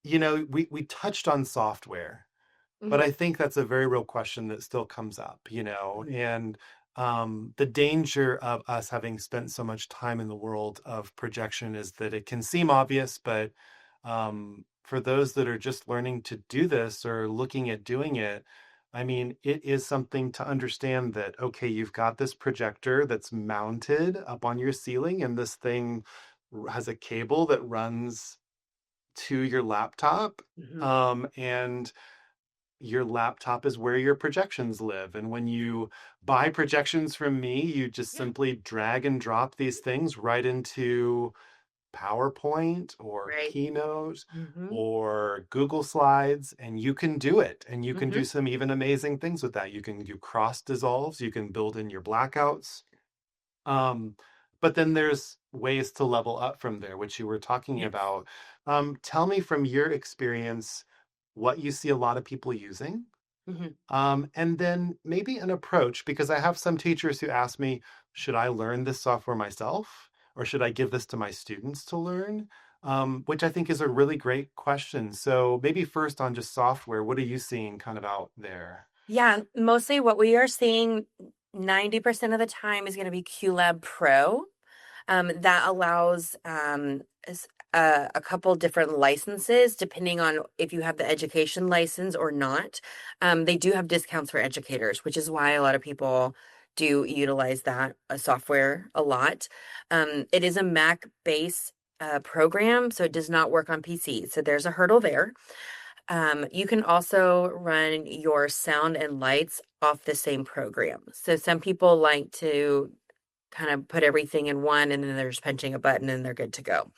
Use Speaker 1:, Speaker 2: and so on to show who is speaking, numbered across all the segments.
Speaker 1: we touched on software, but
Speaker 2: Hmm.
Speaker 1: I think that's a very real question that still comes up, and the danger of us having spent so much time in the world of projection is that it can seem obvious, but for those that are just learning to do this or looking at doing it, I mean, it is something to understand that, okay, you've got this projector that's mounted up on your ceiling, and this thing has a cable that runs to your laptop.
Speaker 2: Hmm.
Speaker 1: And your laptop is where your projections live. And when you buy projections from me, you just
Speaker 2: Yeah.
Speaker 1: simply drag and drop these things right into PowerPoint or
Speaker 2: Right.
Speaker 1: Keynote
Speaker 2: Hmm.
Speaker 1: or Google Slides, and you can do it. And you can
Speaker 2: Hmm.
Speaker 1: do some even amazing things with that. You can do cross dissolves, you can build in your blackouts. Um, but then there's ways to level up from there, which you were talking
Speaker 2: Yes.
Speaker 1: about. Tell me from your experience what you see a lot of people using,
Speaker 2: Hmm.
Speaker 1: and then maybe an approach, because I have some teachers who ask me, should I learn this software myself or should I give this to my students to learn? Which I think is a really great question. So maybe first on just software, what are you seeing kind of out there?
Speaker 2: Yeah, mostly what we are seeing 90% of the time is going to be QLab Pro. That allows a couple different licenses depending on if you have the education license or not. They do have discounts for educators, which is why a lot of people do utilize that software a lot. It is a Mac based program, so it does not work on PC. So there's a hurdle there. You can also run your sound and lights off the same program. So some people like to kind of put everything in one and then they're just punching a button and they're good to go.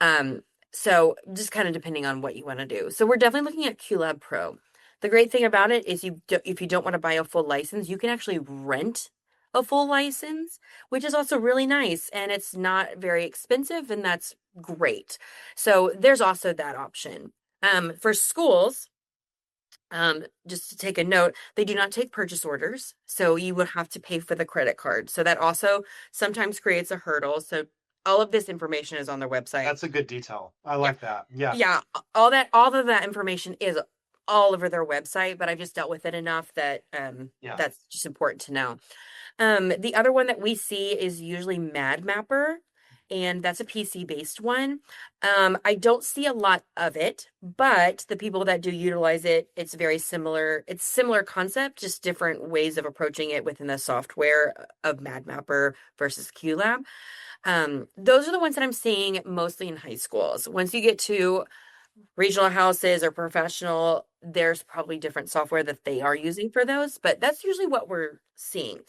Speaker 2: Um, so just kind of depending on what you want to do. So we're definitely looking at QLab Pro. The great thing about it is if you don't want to buy a full license, you can actually rent a full license, which is also really nice and it's not very expensive and that's great. So there's also that option. For schools, just to take a note, they do not take purchase orders, so you would have to pay for the credit card. So that also sometimes creates a hurdle. So all of this information is on their website.
Speaker 1: That's a good detail. I
Speaker 2: Yeah.
Speaker 1: like that. Yeah.
Speaker 2: Yeah, all of that information is all over their website, but I've just dealt with it enough that
Speaker 1: Yeah.
Speaker 2: that's just important to know. The other one that we see is usually Mad Mapper, and that's a PC based one. I don't see a lot of it, but the people that do utilize it, it's very similar. It's similar concept, just different ways of approaching it within the software of Mad Mapper versus QLab. Those are the ones that I'm seeing mostly in high schools. Once you get to regional houses or professional, there's probably different software that they are using for those, but that's usually what we're seeing.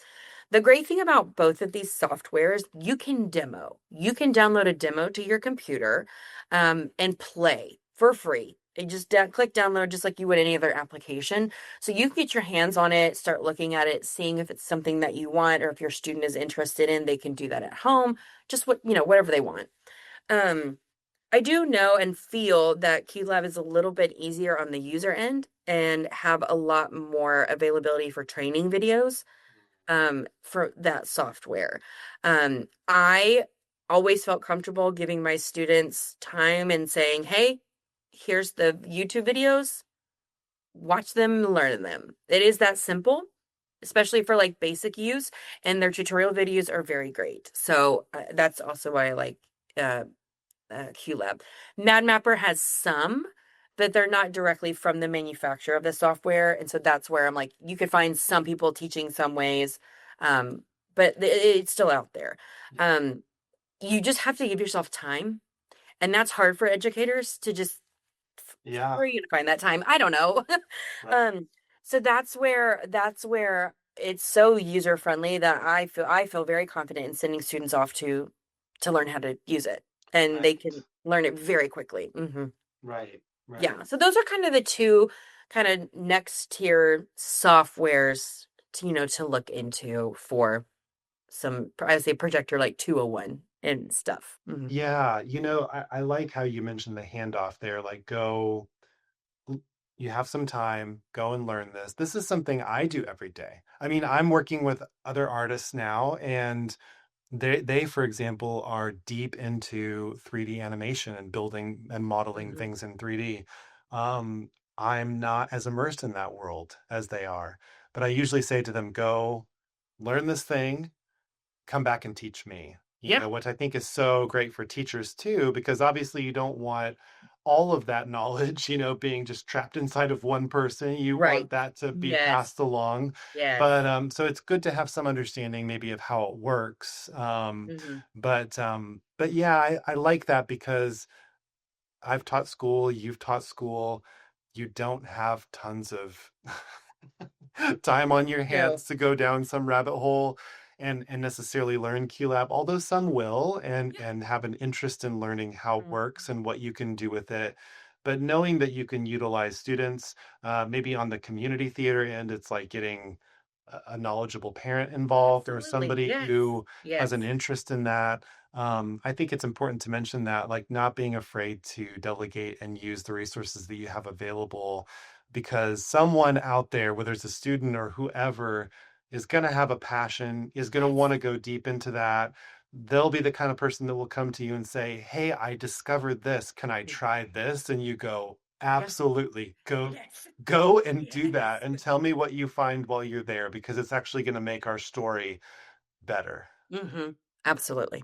Speaker 2: The great thing about both of these softwares, you can demo. You can download a demo to your computer and play for free. And just click download just like you would any other application. So you can get your hands on it, start looking at it, seeing if it's something that you want or if your student is interested in, they can do that at home, just whatever they want. Um, I do know and feel that QLab is a little bit easier on the user end and have a lot more availability for training videos for that software. I always felt comfortable giving my students time and saying, hey, here's the YouTube videos, watch them, learn them. It is that simple, especially for like basic use, and their tutorial videos are very great. So that's also why I like uh, QLab. MadMapper has some, but they're not directly from the manufacturer of the software. And so that's where I'm like, you could find some people teaching some ways, but it's still out there. Um, you just have to give yourself time. And that's hard for educators to just,
Speaker 1: Yeah.
Speaker 2: where are you going to find that time? I don't know.
Speaker 1: Right.
Speaker 2: um, so that's where it's so user friendly that I feel very confident in sending students off to learn how to use it, and they
Speaker 1: Right.
Speaker 2: can learn it very quickly.
Speaker 1: Right. Right.
Speaker 2: Yeah, so those are kind of the two kind of next tier softwares to look into for some, I would say projector like 201 and stuff.
Speaker 1: Yeah. I like how you mentioned the handoff there. Like, l- you have some time, go and learn this. This is something I do every day. I mean, I'm working with other artists now, and They, for example, are deep into 3D animation and building and modeling
Speaker 2: Hmm.
Speaker 1: things in 3D. Um, I'm not as immersed in that world as they are, but I usually say to them, go learn this thing, come back and teach me. You
Speaker 2: Yep.
Speaker 1: know, which I think is so great for teachers too, because obviously you don't want all of that knowledge, being just trapped inside of one person. You
Speaker 2: Right.
Speaker 1: want that to be
Speaker 2: Yes.
Speaker 1: passed along.
Speaker 2: Yes.
Speaker 1: But so it's good to have some understanding maybe of how it works.
Speaker 2: Hmm.
Speaker 1: But yeah, I like that because I've taught school, you've taught school. You don't have tons of time on your
Speaker 2: No.
Speaker 1: hands to go down some rabbit hole and necessarily learn QLab, although some will and have an interest in learning how it works
Speaker 2: Mhm.
Speaker 1: and what you can do with it. But knowing that you can utilize students, maybe on the community theater end, it's like getting a knowledgeable parent involved or
Speaker 2: Absolutely.
Speaker 1: somebody
Speaker 2: Yes.
Speaker 1: who has an
Speaker 2: Yes.
Speaker 1: interest in that. I think it's important to mention that, like, not being afraid to delegate and use the resources that you have available, because someone out there, whether it's a student or whoever, is going to have a passion, is going to want
Speaker 2: Yes.
Speaker 1: to go deep into that. They'll be the kind of person that will come to you and say, "Hey, I discovered this. Can I
Speaker 2: Mhm.
Speaker 1: try this?" And you go,
Speaker 2: Yeah.
Speaker 1: "Absolutely.
Speaker 2: Yes.
Speaker 1: Go and do that
Speaker 2: Yes.
Speaker 1: and tell me what you find while you're there because it's actually going to make our story better."
Speaker 2: Hmm. Absolutely.